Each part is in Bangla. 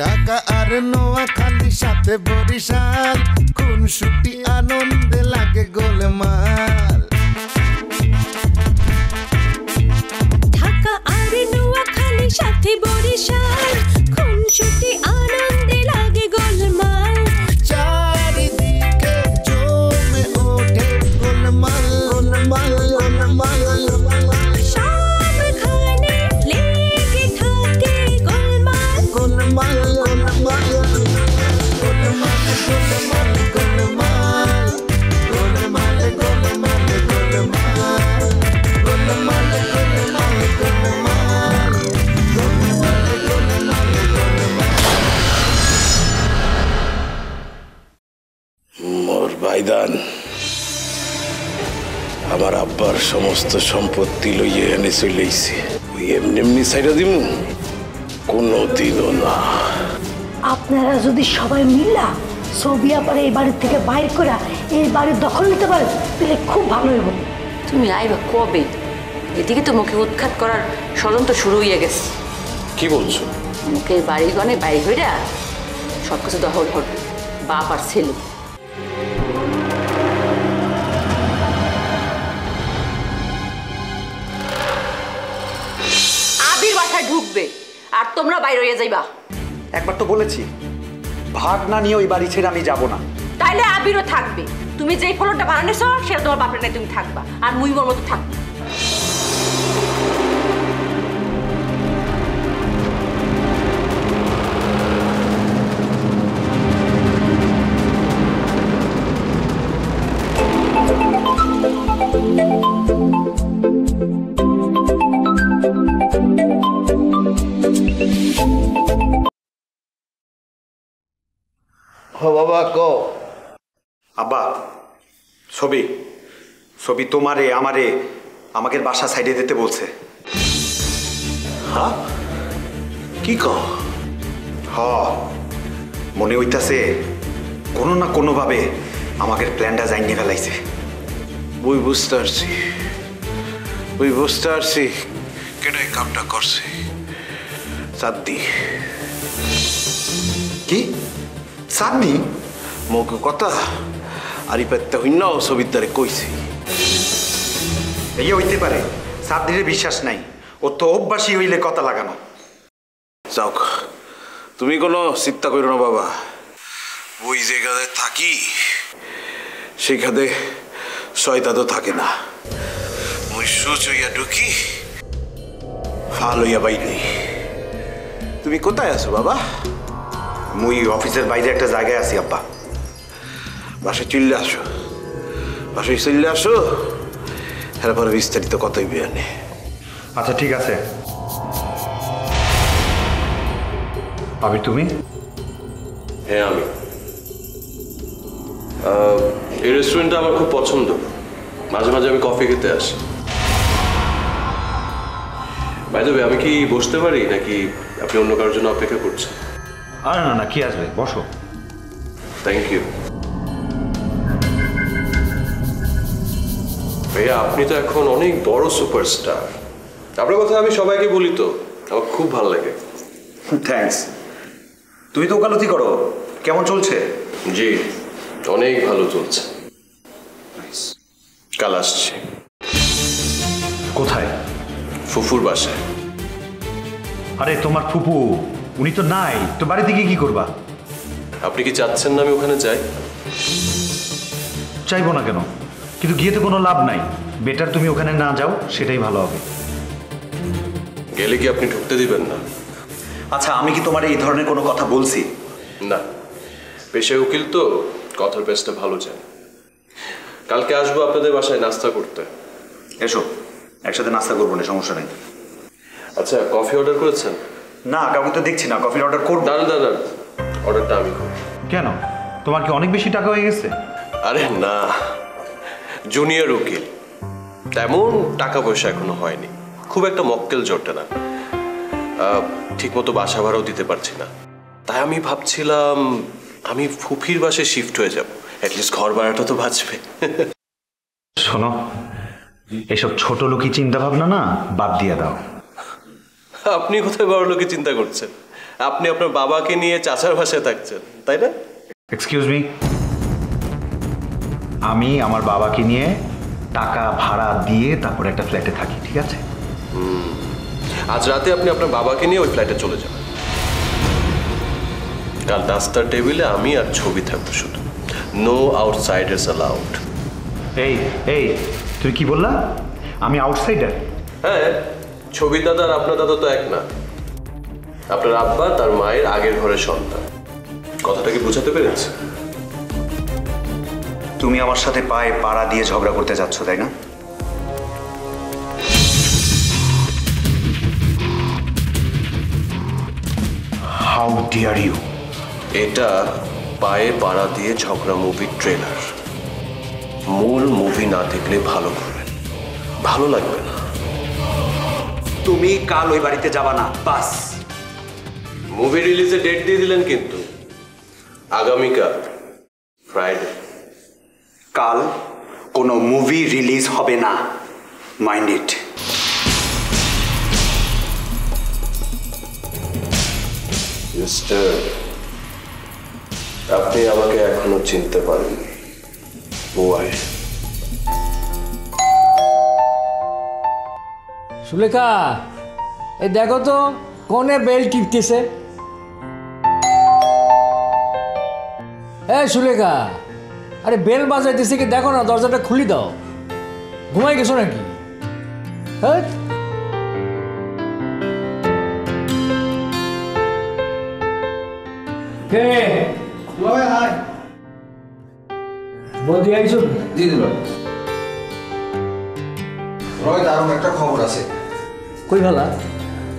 ঢাকা আর নোয়াখালী সাথে বরিশাল, খুনসুটি আনন্দে লাগে গোলমাল। ঢাকা আর নোয়াখালী সাথে বরিশাল, খুনসুটি আনন্দে লাগে গোলমাল। চারিদিকে জমে ওঠে গোলমাল গোলমাল গোলমাল গোলমাল, সবখানে লেগে থাকে গোলমাল গোলমাল গোলমাল গোলমাল গোলমাল গোলমাল গোলমাল গোলমাল গোলমাল গোলমাল গোলমাল গোলমাল গোলমাল মোর ভাইদান আমার আব্বার সমস্ত সম্পত্তি লইয়ে এনে চলেছে, ওই এমনি এমনি সাইডা দিমু কোনোদিনও না। আপনারা যদি সবাই মিলা ছবি আবার এই বাড়ির থেকে বাইর করে এই বাড়ির দখল নিতে পারেন তাহলে খুব ভালো হইব। তুমি আইবা কবে? এদিকে তো মুখে উৎখাত করার ষড়যন্ত্র শুরু হয়ে গেছে। কি বলছো? মুখের বাড়িগণে বাইর হইরা সব কিছু দখল করবে, বাপ আর ছেলে। আবির বাসায় ঢুকবে আর তোমরা বাইরে হয়ে যাইবা। একবার তো বলেছি ভাগ না নিয়ে ওই বাড়ি ছেড়ে আমি যাব না। তাইলে আবিরও থাকবে। তুমি যেই ফলনটা বানাইছো সেটা তোমার বাপের নাই, তুমি থাকবা আর মুই মোর মতো থাকবা। ও বাবা কো। আব্বা ছবি ছবি তোমারে আমারে আমাকে বাসা সাইডে দিতে বলছে। হ্যাঁ কি কো? হ মনে হইতাছে কোনো না কোনোভাবে আমাদের প্ল্যানটা জানিয়ে ফেলাইছে। ওই বুঝতে পারছি, ওই বুঝতে পারছি কেন এই কামটা করছে। চাঁদনি কি চাঁদনি? মুখ কথা আরি পাত্তা হইনাও ছবির দ্বারে কইছি। এই হইতে পারে, চাঁদনির বিশ্বাস নাই, ও তো অভ্যাসী হইলে কথা লাগানো। যাওক তুমি কোনো চিন্তা করো না বাবা, ওই জায়গায় থাকি সেখানে শয়তান তো থাকে না। ওই সুচ হইয়া ঢুকি ফাল হইয়া বাইরে। তুমি কোথায় আছো বাবা? মুই অফিসের বাইরে একটা জায়গায় আছি আব্বা। বাসায় চললে আসো, বাসায় চললে আসো, এরপরে বিস্তারিত কথাই বিয়ানে। আচ্ছা ঠিক আছে। আবির তুমি? হ্যাঁ আমি। এই রেস্টুরেন্টটা আমার খুব পছন্দ, মাঝে মাঝে আমি কফি খেতে আসি। বাই দ্য ওয়ে, আমি কি বসতে পারি নাকি আপনি অন্য কারোর জন্য অপেক্ষা করছেন? আরে না না, কি আসবে, বসো। থ্যাংক ইউ ভাইয়া, আপনি তো এখন অনেক বড় সুপারস্টার। আপনার কথা আমি সবাইকে বলি তো, আমার খুব ভালো লাগে। থ্যাঙ্কস। তুমি তো ওকালতি করো, কেমন চলছে? জি অনেক ভালো চলছে। কাল আসছি। কোথায়? ফুফুর বাসায়। আরে তোমার ফুপু উনি তো নাই, তো বাড়িতে গিয়ে কি করবা? আপনি কি চাচ্ছেন না আমি ওখানে যাই? চাইবো না কেন, কিন্তু গিয়ে তো কোনো লাভ নাই। বেটার তুমি ওখানে না যাও, সেটাই ভালো হবে। গেলে কি আপনি ঢুকতে দিবেন না? আচ্ছা আমি কি তোমার এই ধরনের কোনো কথা বলছি? না, পেশায় উকিল তো, কথার পেশটা ভালো জানি। কালকে আসবো আপনাদের বাসায় নাস্তা করতে। এসো, একসাথে নাস্তা করবো না, সমস্যা নেই। আচ্ছা কফি অর্ডার করেছেন? না, কাউকে তো দেখছি না। কফির অর্ডার করবো? দাঁড়ান দাঁড়ান, অর্ডারটা আমি করব। কেন, তোমার কি অনেক বেশি টাকা হয়ে গেছে? আরে না, জুনিয়র উকিল, তেমন টাকা পয়সা এখনো হয়নি, খুব একটা মক্কেল জোটে না, ঠিকমতো বাসা ভাড়াও দিতে পারছি না। তাই আমি ভাবছিলাম আমি ফুফির বাসায় শিফট হয়ে যাব, অ্যাটলিস্ট ঘর ভাড়াটা তো বাঁচবে। শোনো, এসব ছোট লোকই চিন্তা ভাবনা না বাদ দিয়ে দাও। আপনি কোথায় বড় লোকে চিন্তা করছেন? আপনি আপনার বাবাকে নিয়ে চাচার বাসায় থাকছেন, তাই না? এক্সকিউজ মি, আমি আমার বাবাকে নিয়ে টাকা ভাড়া দিয়ে তারপর একটা ফ্ল্যাটে থাকি, ঠিক আছে? আজ রাতে আপনি আপনার বাবাকে নিয়ে ওই ফ্ল্যাটে চলে যাবেন। কাল নাস্তার টেবিলে আমি আর ছবি থাকবো শুধু। No outsiders allowed. এই এই তুই কি বললা? আমি আউটসাইডার? হ্যাঁ, ছবি দাদা আর আপনার দাদা তো এক না। আপনার আব্বা তার মায়ের আগের ঘরের সন্তান। কথাটা কি বোঝাতে পেরেছে? তুমি আমার সাথে পায়ে পাড়া দিয়ে ঝগড়া করতে যাচ্ছ, তাই না? How dare you! এটা পায়ে পাড়া দিয়ে ঝগড়া মুভির ট্রেলার। মূল মুভি না দেখলে ভালো করবেন, ভালো লাগবে না। তুমি কাল ওই বাড়িতে যাবা না, বাস। মুভি রিলিজে ডেট দিয়ে দিলেন কিন্তু, আগামীকাল ফ্রাইডে। কাল কোনো মুভি রিলিজ হবে না, মাইন্ড ইট। মিস্টার, আপনি আমাকে এখনো চিনতে পারেননি। ওয়াই? সুলেখা, এই দেখো তো কোনে বেল টিপতেছে। সুলেখা, আরে বেল বাজাইতেছে কি দেখো না, দরজাটা খুলি দাও। ঘুমাই গেছো নাকি? হ্যাঁ, বৌদি আইছো? দিদি ভাই, রয় দারুণ একটা খবর আছে। কই ভালা?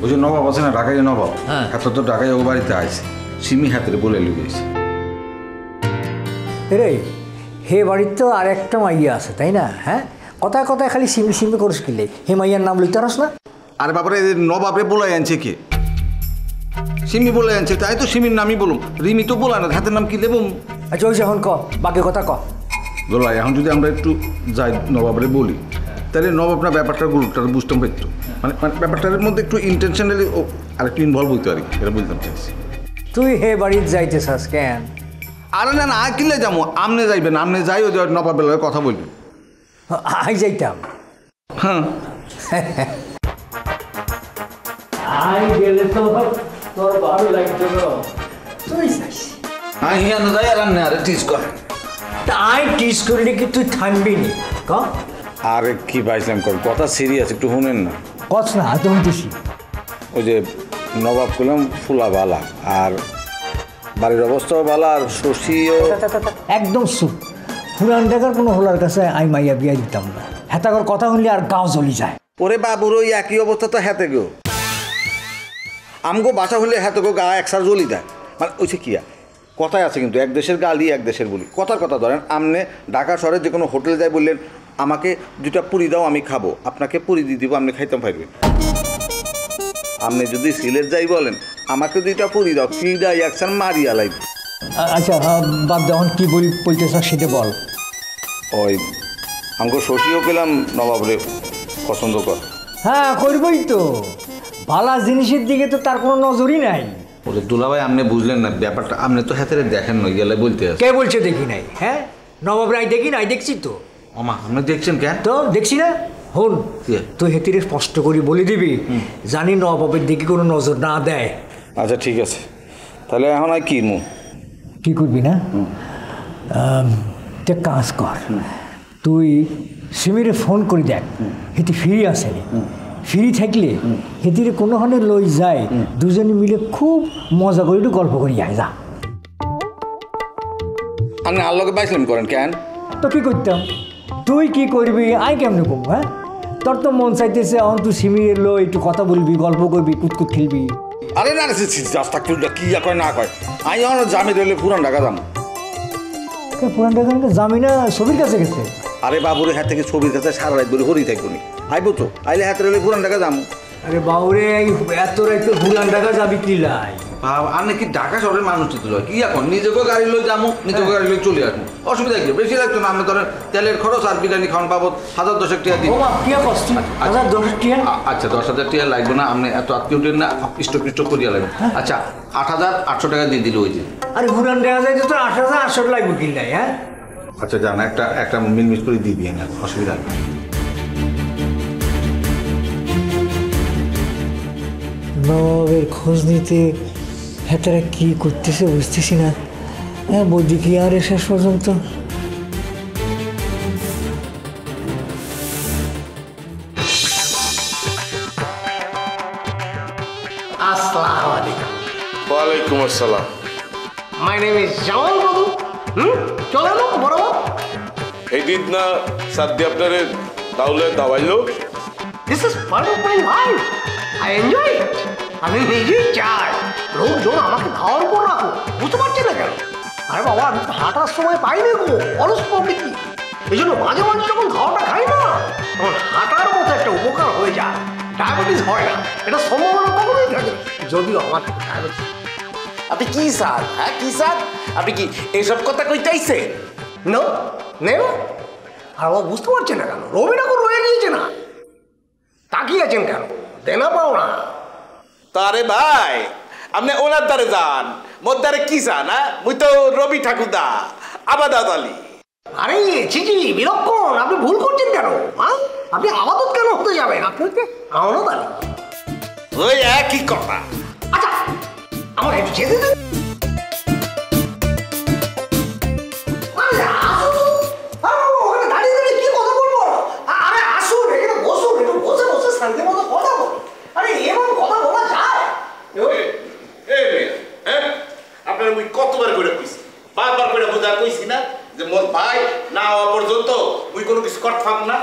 ওই যে নবাব আছে না, ঢাকায় নবাব, হ্যাঁ। এত তো ঢাকায় ও বাড়িতে আইছে, সিমি হাতের বলে লিখেছে। রে, হে বাড়ির তো আর একটা মাইয়া আছে, তাই না? হ্যাঁ, কথায় কথায় খালি সিমি সিমি করিস কিলে। হে মাইয়ার নাম লইতে পারস না? আরে বাবারে, নবাবে বলে আনছে কে? সিমি বলে আনছে, তাই তো সিমির নামই বলুম। রিমি তো বলা না, হাতের নাম কি লেবুম? আচ্ছা, ওই এখন ক, বাকি কথা ক। দোলাই, এখন যদি আমরা একটু যাই নবাবরে বলি, তাহলে নবাব না ব্যাপারটার গুরুত্বটা বুঝতাম পারতো। মানে ব্যাপারটার মধ্যে একটু ইন্টেনশনালি আর একটু ইনভলভ হইতো আর কি, এটা বুঝতাম চাইছি। তুই হে বাড়িতে যাইতে চাস কেন? আরে না না, কিনলে যাবো, আমনে যাইবেন, আমনে যাই ওই নবাবের লগে কথা বলবেন। আই যাইতাম। হ্যাঁ, আই গেলে তো তোর ভালো লাগতো না। তুই যাইস। হ্যাঁ, হিয়ানো যাই আর আমনে আরে টিজ করেন। তা আই টিস করলে কি তুই থামবি নি? ক আরে কি পাইছিলাম কর, কথা সিরিয়াস, একটু শুনেন না। কস না, তুমি দিছি। ওই যে নবাব করলাম ফুলা বালা, আর বাড়ির অবস্থাও বালা, আর শশীও একদম সুপ। পুরান টাকার কোনো হোলার কাছে আই মাইয়া বিয়া দিতাম না। হেতাকর কথা শুনলে আর গাও জ্বলি যায়। ওরে বাবুর ওই একই অবস্থা তো হেতে গো, আমগো বাসা হলে হেতে গো গা একসার জ্বলি দেয়। মানে ওইসে কি কথায় আছে কিন্তু, এক দেশের গালি এক দেশের বলি। কথার কথা ধরেন, আমনে ঢাকা শহরে যে কোনো হোটেলে যাই বললেন, আমাকে দুটা পুরি দাও আমি খাবো, আপনাকে পুরি দিয়ে দিব, আপনি খাইতাম পারবেন। আপনি যদি সিলেট যাই বলেন, আমাকে দুইটা পুরি দাও, ফিডা একসার মারিয়া লাগবে। আচ্ছা, বাদ যখন কি বলতে চাস সেটা বল। ওই আমগো শশীও পেলাম নবাবরে পছন্দ কর। হ্যাঁ, করবই তো। ভালা জিনিসের দিকে তো তার কোনো নজরই নাই। ওরে দুলাভাই, আপনি বুঝলেন না ব্যাপারটা, আপনি তো হাতের দেখেন নই গেলে বলতে আছে। কে বলছে দেখি নাই? হ্যাঁ, নবাব রায় দেখি নাই, দেখছি তো। আমা আপনি দেখছেন কেন? তো দেখছি না। হন, তুই হেতিরে স্পষ্ট করে বলে দিবি, জানি নবাবের দিকে কোনো নজর না দেয়। আচ্ছা ঠিক আছে, তাহলে এখন আর কি মু কি করবি না? তুই কাজ কর, তুই সিমিরে ফোন করে দেখ হেতি ফ্রি আসেনি। ফ্রি থাকলে হেতিরে কোনোখানে লই যায়, দুজনে মিলে খুব মজা করে একটু গল্প করি যায়। যা, আপনি আল্লাহকে বাইসলাম করেন কেন? তো কি করতাম? তুই কি করবি আই কেমনে কম? হ্যাঁ, তোর তো মন চাইতেছে এখন তুই সিমিরে লই একটু কথা বলবি, গল্প করবি, কুতকুত খেলবি। আরে না রাস্তা কি কয় না কয়, আমি এখন জামি রইলে পুরান ঢাকা যাম। পুরান ঢাকা জামিনা ছবির কাছে গেছে। আরে বাবুরে হাত থেকে ছবির কাছে সারা রাত বলে হরি থাকবো নি, আইবো তো, আইলে হাতে রইলে পুরান ঢাকা যাম। আরে বাউরে এই এত রাইতে ভুলান ঢাকা যাবি কি লাই? আর নাকি ঢাকা শহরের মানুষ তো লয় কি এখন নিজেকে গাড়ি লই যাবো নিজেকে গাড়ি লই চলে আসবো অসুবিধা কি বেশি লাগতো না আমি ধরেন তেলের খরচ আর বিরিয়ানি খাওয়ান বাবদ 1010 টাকা দিই। ও বাপ কি কষ্ট 1010 টাকা? আচ্ছা 10,000 টাকা লাগবে না আপনি এত আত্মীয় না ইষ্ট করিয়া লাগবে। আচ্ছা 8,800 টাকা দিয়ে দিল ওই যে। আরে ভুলান ঢাকা যাইতে তো 8,800 লাগবে কি লাই? হ্যাঁ আচ্ছা জান একটা মিলমিশ করে দিয়ে দিয়ে না অসুবিধা নেই। নবাবের খোঁজ নিতে হেতারা কি করতেছে বুঝতেছি না। হ্যাঁ বৌদি কি আর শেষ পর্যন্ত Assalamu alaikum. ওয়ালাইকুম আসসালাম। My name is Jamal Babu. চলে এলো বরাবর। এই দিন না সাদ্দি আপনারে তাহলে দাওয়াইলো। This is part of my life. I enjoy it. আমি নিজেই চাই লোকজন আমাকে খাওয়ার উপর রাখো বুঝতে পারছি না কেন? আরে বাবা আমি তো হাঁটার সময় পাইনি গো অলস প্রকৃতি এই জন্য মাঝে মাঝে যখন খাওয়াটা খাই না তখন হাঁটার মতো একটা উপকার হয়ে যায় ডায়াবেটিস হয় না এটা সম্ভাবনা কখনোই থাকে না। যদিও আমার ডায়াবেটিস আপনি কি স্যার হ্যাঁ কি স্যার আপনি কি এসব কথা কইতেইছে নো নেব আর ও বুঝতে পারছে না কেন রবি ঠাকুর রয়ে গিয়েছে না তাকিয়ে আছেন কেন দেনা পাও না তারে ভাই আপনি ওনার দ্বারে যান মোর দ্বারে কি চান হ্যাঁ মুই তো রবি ঠাকুরদা আবাদাত আলী। আরে চিচি বিলক্ষণ আপনি ভুল করছেন কেন হ্যাঁ আপনি আবাদত কেন হতে যাবেন আপনি হচ্ছে আমানত আলী। ওই একই কথা। আচ্ছা আমার একটু যেতে দেন আরে আসুন ওখানে দাঁড়িয়ে দাঁড়িয়ে কি কথা বলবো আরে আসুন এখানে বসুন একটু বসে বসে শান্তি মতো কথা বলুন আরে এমন কথা বলা যায় আপনার মুই কতবার করে কইছি বারবার করে বোঝা কইছি না যে মোর ভাই না হওয়া পর্যন্ত মুই কোনো কিছু করতাম না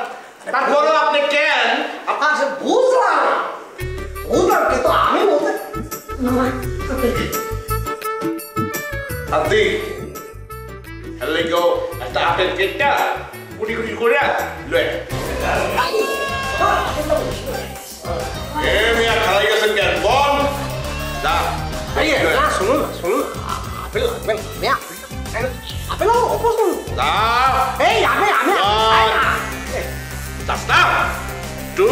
তারপরও আপনি কেন আপনার সে বুঝলাম বুঝলাম কিন্তু আমি বলতে সাদ্দি হলে গো একটা আপেল কেকটা কুটি কুটি করে লয়ে মিয়া খাই গেছেন কেন বল যা না শুনুন আপেল লাগবে না আপেল অপছন্দ এই আমি দাস্তা টু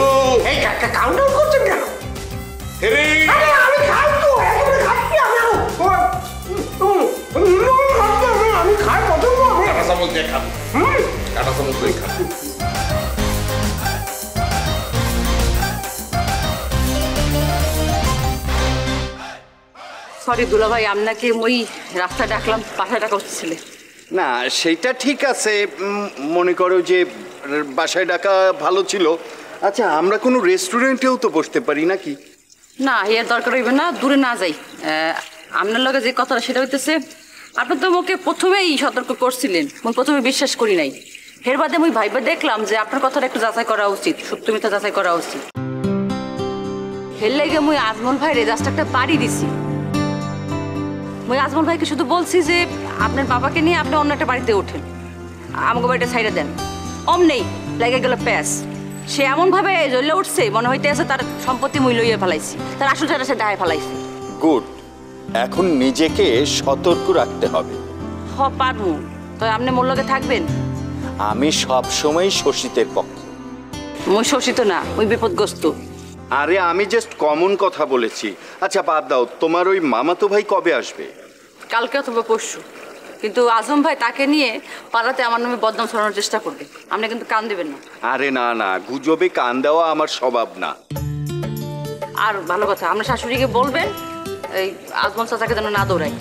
এই কাউন্টার করছেন কেন আরে আমি খাই তো একেবারে খাচ্ছি আমি খাই পছন্দ আমি কাটা চামচ দিয়ে খাবো কাটা চামচ দিয়ে খাবো। সরি দুলা ভাই আপনাকে ওই রাস্তা ডাকলাম বাসায় ডাকা হচ্ছিলে না সেইটা ঠিক আছে মনে করো যে বাসায় ডাকা ভালো ছিল। আচ্ছা আমরা কোনো রেস্টুরেন্টেও তো বসতে পারি নাকি? না এর দরকার হইবে না দূরে না যাই আপনার লগে যে কথাটা সেটা হইতেছে আপনি তো আমাকে প্রথমেই সতর্ক করছিলেন আমি প্রথমে বিশ্বাস করি নাই এর বাদে আমি ভাইবা দেখলাম যে আপনার কথাটা একটু যাচাই করা উচিত সত্য মিথ্যা যাচাই করা উচিত এর লেগে মুই আজমল ভাই রেজাস্ট একটা পাড়ি দিছি মুই আজমল ভাইকে শুধু বলছি যে আপনার বাবাকে নিয়ে আপনি অন্য একটা বাড়িতে ওঠেন আমাকে বাড়িটা সাইডে দেন অমনেই লেগে গেল প্যাস সে এমনভাবে জ্বলে উঠছে মনে হইতে আছে তার সম্পত্তি মুই লইয়া ফেলাইছি তার আসল টাকা সে দায় ফেলাইছে গুড এখন নিজেকে সতর্ক রাখতে হবে। হ পারমু তো আপনি মোর লগে থাকবেন? আমি সব সময় শোষিতের পক্ষে। মুই শোষিত না ওই বিপদগ্রস্ত। আরে আমি জাস্ট কমন কথা বলেছি। আচ্ছা বাদ দাও তোমার ওই মামাতো ভাই কবে আসবে? কালকে অথবা পরশু কিন্তু আজম ভাই তাকে নিয়ে পাড়াতে আমার নামে বদনাম ছড়ানোর চেষ্টা করবে আপনি কিন্তু কান দেবেন না। আরে না না গুজবে কান দেওয়া আমার স্বভাব না। আর ভালো কথা আপনার শাশুড়িকে বলবেন এই আজমল চাচাকে যেন না দৌড়াই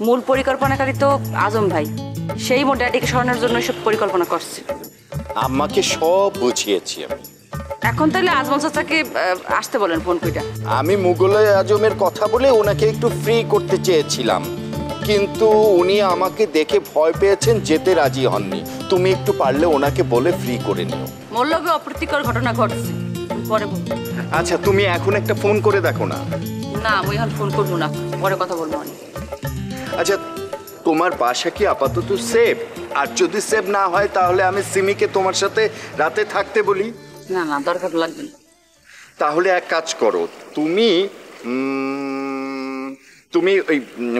মূল পরিকল্পনাকারী তো আজম ভাই সেই মোট ড্যাডিকে সরানোর জন্য সব পরিকল্পনা করছে। আম্মাকে সব বুঝিয়েছি আমি। এখন তাহলে আজমল চাচাকে আসতে বলেন ফোন কইটা। আমি মুঘলে আজমের কথা বলে ওনাকে একটু ফ্রি করতে চেয়েছিলাম কিন্তু উনি আমাকে দেখে ভয় পেয়েছেন যেতে রাজি হননি। তুমি একটু পারলে ওনাকে বলে ফ্রি করে নিও। মোর লগে অপ্রীতিকর ঘটনা ঘটছে পরে বলবো। আচ্ছা তুমি এখন একটা ফোন করে দেখো না। না আমি এখন ফোন করবো না পরে কথা বলবো অনেক। আচ্ছা তোমার বাসা কি আপাতত সেফ? আর যদি সেফ না হয় তাহলে আমি সিমিকে তোমার সাথে রাতে থাকতে বলি। না না দরকার লাগবে না। তাহলে এক কাজ করো, তুমি তুমি ওই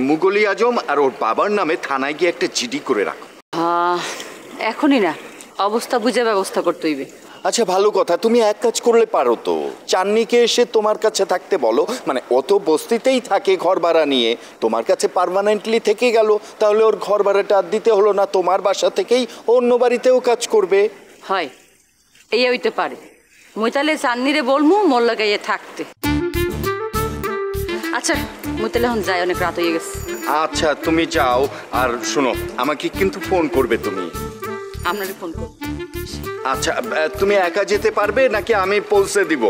মুগলি আজম আর ওর বাবার নামে থানায় গিয়ে একটা জিডি করে রাখো। এখনই না, অবস্থা বুঝে ব্যবস্থা করতে হইবে। আচ্ছা ভালো কথা, তুমি এক কাজ করলে পারো তো, চান্নিকে এসে তোমার কাছে থাকতে বলো, মানে অত বস্তিতেই থাকে ঘর ভাড়া নিয়ে, তোমার কাছে পার্মানেন্টলি থেকে গেল, তাহলে ওর ঘর ভাড়াটা আর দিতে হলো না, তোমার বাসা থেকেই অন্য বাড়িতেও কাজ করবে। হয় এই হইতে পারে, মুই তাহলে চান্নিরে বলমু মোর লাগাইয়ে থাকতে। আচ্ছা মুই তাহলে এখন যাই, অনেক রাত হয়ে গেছে। আচ্ছা তুমি যাও, আর শোনো আমাকে কিন্তু ফোন করবে তুমি। আপনারে ফোন করব। আচ্ছা তুমি একা যেতে পারবে নাকি আমি পৌঁছে দিব?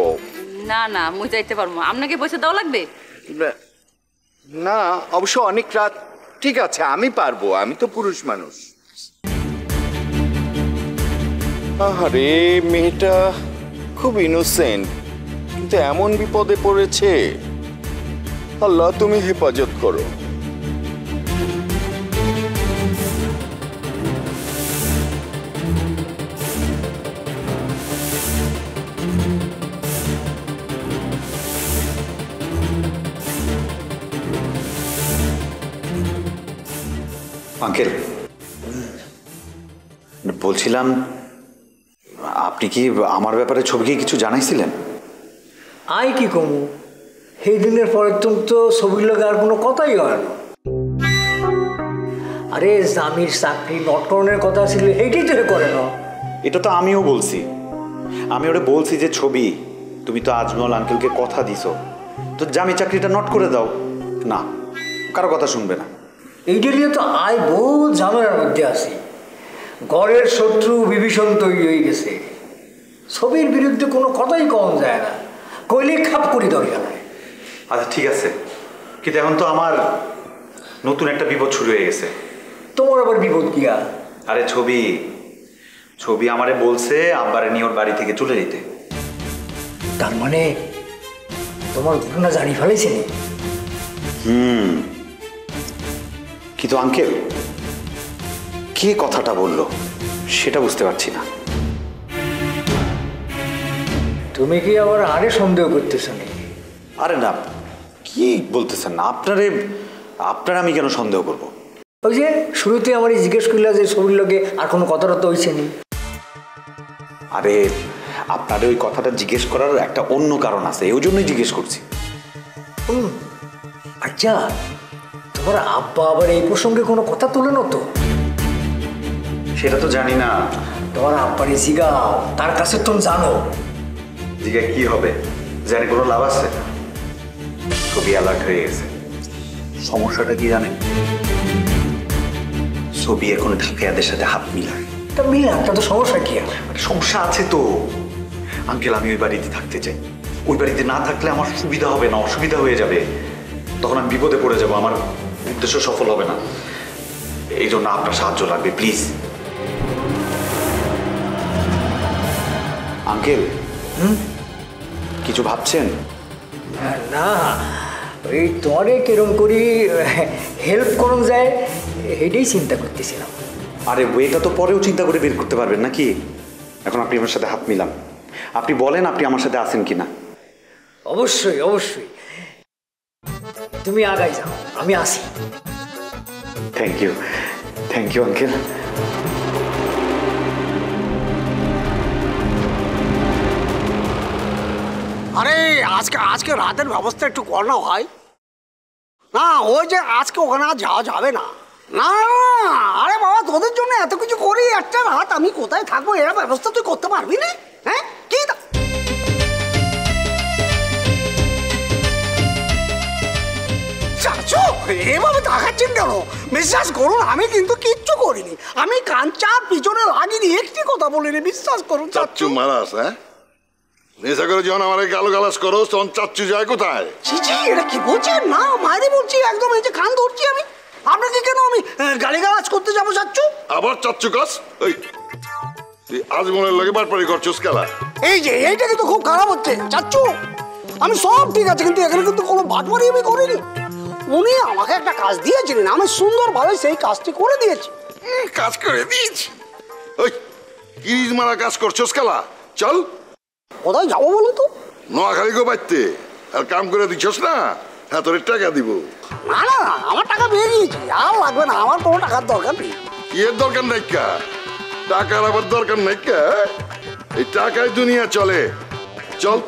না না মুই যাইতে পারবো, আপনাকে পয়সা দেওয়া লাগবে? না অবশ্য অনেক রাত, ঠিক আছে আমি পারবো, আমি তো পুরুষ মানুষ। আরে মেয়েটা খুব ইনোসেন্ট, কিন্তু এমন বিপদে পড়েছে, আল্লাহ তুমি হেফাজত করো। আঙ্কেল, বলছিলাম আপনি কি আমার ব্যাপারে ছবিকে কিছু জানাইছিলেন? আই কি কমু, সেই দিনের পরে তুমি তো ছবির লোক আর কোনো কথাই হয় না। আরে জামির চাকরি নটকরণের কথা ছিল, সেইটাই তো করে না। এটা তো আমিও বলছি, আমি ওরে বলছি যে ছবি তুমি তো আজমল আঙ্কেলকে কথা দিছো, তো জামি চাকরিটা নট করে দাও। না, কারো কথা শুনবে না। এইটা নিয়ে তো আয় বহু ঝামেলার মধ্যে আছি, ঘরের শত্রু বিভীষণ তৈরি হয়ে গেছে, ছবির বিরুদ্ধে কোনো কথাই কম যায় না, কইলে খাপ করি দরকার নাই। আচ্ছা ঠিক আছে, কিন্তু এখন তো আমার নতুন একটা বিপদ শুরু হয়ে গেছে। তোমার আবার বিপদ কি? আরে ছবি আমারে বলছে আব্বারে নিয়ে ওর বাড়ি থেকে চলে যেতে। তার মানে তোমার ঘটনা জানি ফেলেছি? কিন্তু আঙ্কেল কে কথাটা বললো সেটা বুঝতে পারছি না। তুমি কি আবার আরে সন্দেহ করতেছ নাকি? আরে না, কি বলতেছেন না, আপনারা আমি কেন সন্দেহ করব? ওই যে শুরুতে আমার জিজ্ঞেস করলা যে ছবির লোকে আর কোনো কথাটা তো হয়েছে নি। আরে আপনাদের ওই কথাটা জিজ্ঞেস করার একটা অন্য কারণ আছে, ওই জন্যই জিজ্ঞেস করছি। আচ্ছা তোমার আব্বা আবার এই প্রসঙ্গে কোনো কথা তোলে না তো? সেটা তো জানি না। তোমার আব্বারে জিগাও, তার কাছে তুমি জানো। জিগা কি হবে, জানে কোনো লাভ আছে? ছবি অ্যালার্ট হয়ে গেছে। সমস্যাটা কি জানেন? ছবি এখন ঢাকাইয়াদের সাথে হাত মিলায়। তা মিলাক, তা তো সমস্যা কি? সমস্যা আছে তো আঙ্কেল, আমি ওই বাড়িতে থাকতে চাই। ওই বাড়িতে না থাকলে আমার সুবিধা হবে না, অসুবিধা হয়ে যাবে, তখন আমি বিপদে পড়ে যাব, আমার উদ্দেশ্য সফল হবে না। এই জন্য আপনার সাহায্য লাগবে প্লিজ। আঙ্কেল কিছু ভাবছেন? না, ওই তোমারে কিরম করি হেল্প করুন যায় এটাই চিন্তা করতেছিলাম। আরে ওইটা তো পরেও চিন্তা করে বের করতে পারবেন নাকি? এখন আপনি আমার সাথে হাত মিলান, আপনি বলেন আপনি আমার সাথে আছেন কিনা। অবশ্যই অবশ্যই, তুমি আগাই যাও, আমি আসি। Thank you uncle. আরে আজকে রাতের ব্যবস্থা একটু কর না ভাই। না ওই যে আজকে ওখানে আর যাওয়া যাবে না। না আরে বাবা, তোদের জন্য এত কিছু করি, একটা রাত আমি কোথায় থাকবো এরা ব্যবস্থা তুই করতে পারবি না? হ্যাঁ কি চাচু এভাবে তাকাচ্ছেন কেন? বিশ্বাস করুন আমি কিন্তু কিচ্ছু করিনি, আমি কাঞ্চার পিছনে লাগিনি, একটি কথা বলিনি, বিশ্বাস করুন চাচু। মারাস হ্যাঁ, নেশা করে যখন আমার গালো গালাস করো তখন চাচ্চু যায় কোথায়? এটা কি বলছেন? না মায়েরে বলছি একদম, এই যে কান ধরছি আমি। আপনাকে কেন আমি গালিগালাজ করতে যাবো চাচ্চু? আবার চাচ্চু কাজ ওই আজমলের লাগে বারপারি করছস খেলা। এই যে এইটা কিন্তু খুব খারাপ হচ্ছে চাচ্চু। আমি সব ঠিক আছে, কিন্তু এখানে কিন্তু কোনো বাটপারি আমি করিনি। উনি আমাকে একটা কাজ দিয়েছিলেন, আমি সুন্দরভাবে সেই কাজটি করে দিয়েছি। কাজ করে দিয়েছি? ওই কিরিজ মারা কাজ করছস খেলা, চল। কোথায় যাবো বলুন তো? নোয়াখালীকেও বাইতে আর কাম করে দিছস না, হ্যাঁ তোর টাকা দিব। না না না, আমার টাকা পেয়ে গিয়েছি, আর লাগবে না, আমার কোনো টাকার দরকার নেই। কি এর দরকার নাই কা? টাকার আবার দরকার নাই কা? এই টাকায় দুনিয়া চলে। চল।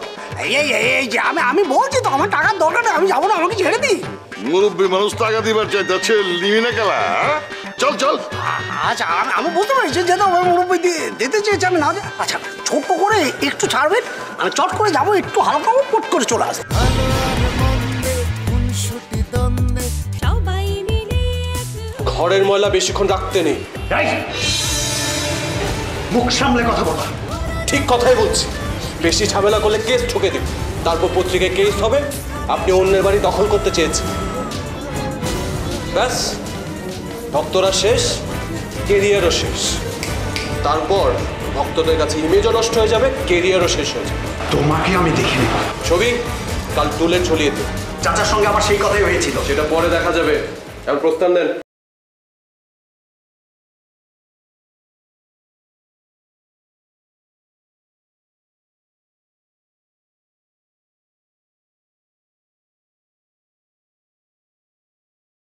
এই এই এই যে আমি বলছি তো আমার টাকার দরকার নেই, আমি যাবো না, আমাকে ছেড়ে দিই। মুরব্বী মানুষ টাকা দিবার চাইতেছে, নিবি না কেলা? চল চল। আচ্ছা আমি বুঝতে পারছি যে মুরব্বী দিতে চেয়েছে, আমি না। আচ্ছা ছোট্ট করে একটু ছাড়বেন, আমি চট করে যাবো, একটু হালকা পট করে চলে আসবো। সবাই মিলে ঘরের ময়লা বেশিক্ষণ রাখতে নেই। মুখ সামলে কথা বলা। ঠিক কথাই বলছি, বেশি ঝামেলা করলে কেস ঠুকে দেবে, তারপর পত্রিকায় কেস হবে আপনি অন্যের বাড়ি দখল করতে চেয়েছেন। ব্যাস, ভক্তরা শেষ, কেরিয়ারও শেষ। তারপর ভক্তদের কাছে ইমেজও নষ্ট হয়ে যাবে, কেরিয়ারও শেষ হয়ে যাবে। তোমাকে আমি দেখে নেব। ছবি কাল টুলে ঝুলিয়ে দেব। চাচার সঙ্গে আমার সেই কথাই হয়েছিল। সেটা পরে দেখা যাবে, এখন প্রস্থান দেন।